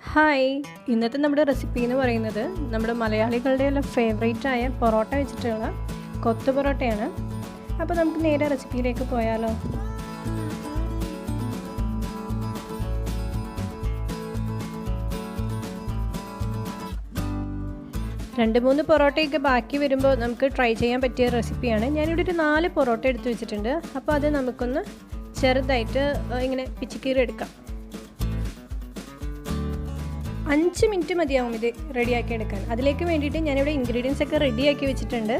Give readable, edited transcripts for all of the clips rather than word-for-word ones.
Hi, ഇന്നത്തെ നമ്മുടെ recipe എന്ന് പറയുന്നത് നമ്മുടെ മലയാളികളുടെ എല്ലാം ഫേവറേറ്റായ പൊറോട്ട വെച്ചിട്ടുള്ള കൊത്തു പൊറോട്ടയാണ്. അപ്പോൾ നമുക്ക് നേരെ റെസിപ്പിയിലേക്ക് പോയാലോ. രണ്ട് മൂന്ന് പൊറോട്ടയൊക്കെ ബാക്കി വരുമ്പോൾ നമുക്ക് ട്രൈ ചെയ്യാൻ പറ്റിയ റെസിപ്പിയാണ്. ഞാനിവിടെ ഒരു 4 പൊറോട്ട എടുത്ത് വെച്ചിട്ടുണ്ട്. അപ്പോൾ അത് നമുക്കൊന്ന് ചെറുതായിട്ട് ഇങ്ങനെ പിച്ചിക്കീറി എടുക്കാം. 5 മിനിറ്റ് മതിയാവും ഇത് റെഡിയാക്കി എടുക്കാൻ. അതിലേക്ക് വേണ്ടിയിട്ട് ഞാനിവിടെ ഇൻഗ്രീഡിയൻസ് ഒക്കെ റെഡിയാക്കി വെച്ചിട്ടുണ്ട്.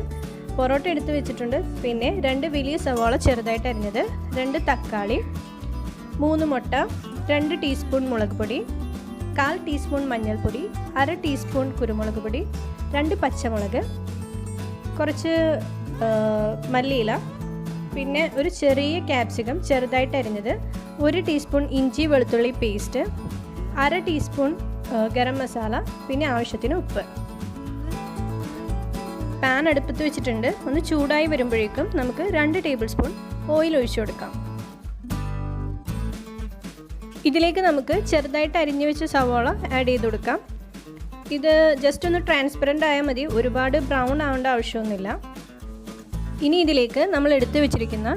പൊറോട്ട എടുത്ത് വെച്ചിട്ടുണ്ട്, പിന്നെ 2 വലിയ സവാള ചെറുതായിട്ട് അരിഞ്ഞത്, 2 തക്കാളി, 3 മുട്ട, 2 ടീസ്പൂൺ മുളക് പൊടി, 1/4 ടീസ്പൂൺ മഞ്ഞൾപ്പൊടി, 1/2 ടീസ്പൂൺ കുരുമുളക് പൊടി, 2 പച്ചമുളക്, കുറച്ച് മല്ലിയില, പിന്നെ ഒരു ചെറിയ ക്യാപ്സിക്കം ചെറുതായിട്ട് അരിഞ്ഞത്, 1 ടീസ്പൂൺ ഇഞ്ചി വെളുത്തുള്ളി പേസ്റ്റ്, 1/2 ടീസ്പൂൺ ഗരം മസാല, പിന്നെ ആവശ്യത്തിന് ഉപ്പ്. പാൻ അടുപ്പത്ത് വെച്ചിട്ടുണ്ട്. ഒന്ന് ചൂടായി വരുമ്പോഴേക്കും നമുക്ക് 2 ടേബിൾ സ്പൂൺ ഓയിൽ ഒഴിച്ചു കൊടുക്കാം. ഇതിലേക്ക് നമുക്ക് ചെറുതായിട്ട് അരിഞ്ഞു വെച്ച സവാള ആഡ് ചെയ്ത് കൊടുക്കാം. ഇത് ജസ്റ്റ് ഒന്ന് ട്രാൻസ്പെറൻ്റ് ആയാൽ മതി, ഒരുപാട് ബ്രൗൺ ആവേണ്ട ആവശ്യമൊന്നുമില്ല. ഇനി ഇതിലേക്ക് നമ്മൾ എടുത്തു വെച്ചിരിക്കുന്ന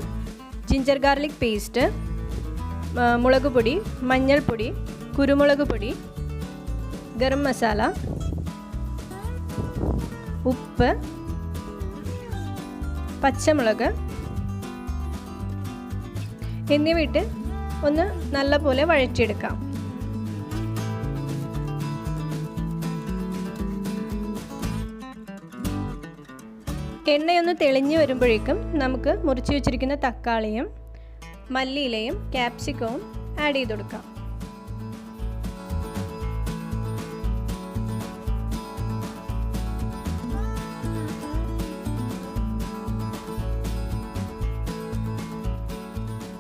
ജിഞ്ചർ ഗാർലിക് പേസ്റ്റ്, മുളക് പൊടി, മഞ്ഞൾപ്പൊടി, കുരുമുളക് പൊടി, ഗരം മസാല, ഉപ്പ്, പച്ചമുളക് എന്നിവയിട്ട് ഒന്ന് നല്ലപോലെ വഴറ്റിയെടുക്കാം. എണ്ണയൊന്ന് തെളിഞ്ഞു വരുമ്പോഴേക്കും നമുക്ക് മുറിച്ച് വെച്ചിരിക്കുന്ന തക്കാളിയും മല്ലിയിലയും ക്യാപ്സിക്കവും ആഡ് ചെയ്ത് കൊടുക്കാം.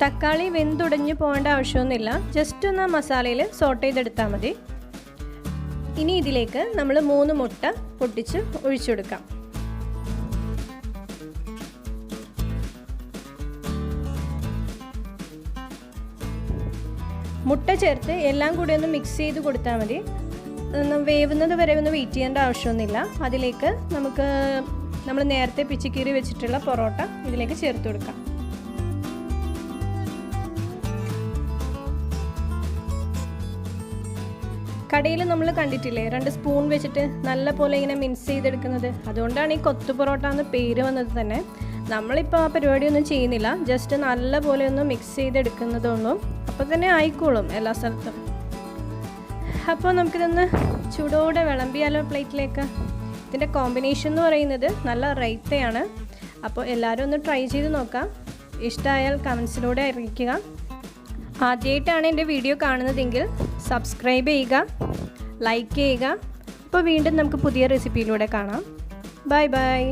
തക്കാളി വെന്തുടഞ്ഞു പോകേണ്ട ആവശ്യമൊന്നുമില്ല, ജസ്റ്റ് ഒന്ന് മസാലയിൽ സോട്ട് ചെയ്തെടുത്താൽ മതി. ഇനി ഇതിലേക്ക് നമ്മൾ 3 മുട്ട പൊട്ടിച്ച് ഒഴിച്ചു കൊടുക്കാം. മുട്ട ചേർത്ത് എല്ലാം കൂടി ഒന്ന് മിക്സ് ചെയ്ത് കൊടുത്താൽ മതി. വേവുന്നത് വരെ ഒന്ന് വെയിറ്റ് ചെയ്യേണ്ട ആവശ്യമൊന്നുമില്ല. അതിലേക്ക് നമുക്ക് നമ്മൾ നേരത്തെ പിച്ചിക്കീറി വെച്ചിട്ടുള്ള പൊറോട്ട ഇതിലേക്ക് ചേർത്ത് കൊടുക്കാം. കടയിൽ നമ്മൾ കണ്ടിട്ടില്ലേ 2 സ്പൂൺ വെച്ചിട്ട് നല്ല പോലെ ഇങ്ങനെ മിക്സ് ചെയ്തെടുക്കുന്നത്? അതുകൊണ്ടാണ് ഈ കൊത്തു പൊറോട്ട എന്ന് പേര് വന്നത് തന്നെ. നമ്മളിപ്പോൾ ആ പരിപാടിയൊന്നും ചെയ്യുന്നില്ല, ജസ്റ്റ് നല്ല പോലെ ഒന്ന് മിക്സ് ചെയ്തെടുക്കുന്നതുള്ളൂ. അപ്പോൾ തന്നെ ആയിക്കോളും എല്ലാ സ്ഥലത്തും. അപ്പോൾ നമുക്കിതൊന്ന് ചൂടോടെ വിളമ്പിയാലോ പ്ലേറ്റിലേക്ക്. ഇതിൻ്റെ കോമ്പിനേഷൻ എന്ന് പറയുന്നത് നല്ല റൈത്തയാണ്. അപ്പോൾ എല്ലാവരും ഒന്ന് ട്രൈ ചെയ്ത് നോക്കാം. ഇഷ്ടമായാൽ കമൻസിലൂടെ അറിയിക്കുക. ആദ്യമായിട്ടാണ് എൻ്റെ വീഡിയോ കാണുന്നതെങ്കിൽ സബ്സ്ക്രൈബ് ചെയ്യുക, ലൈക്ക് ചെയ്യുക. അപ്പോൾ വീണ്ടും നമുക്ക് പുതിയ റെസിപ്പിയിലൂടെ കാണാം. Bye bye.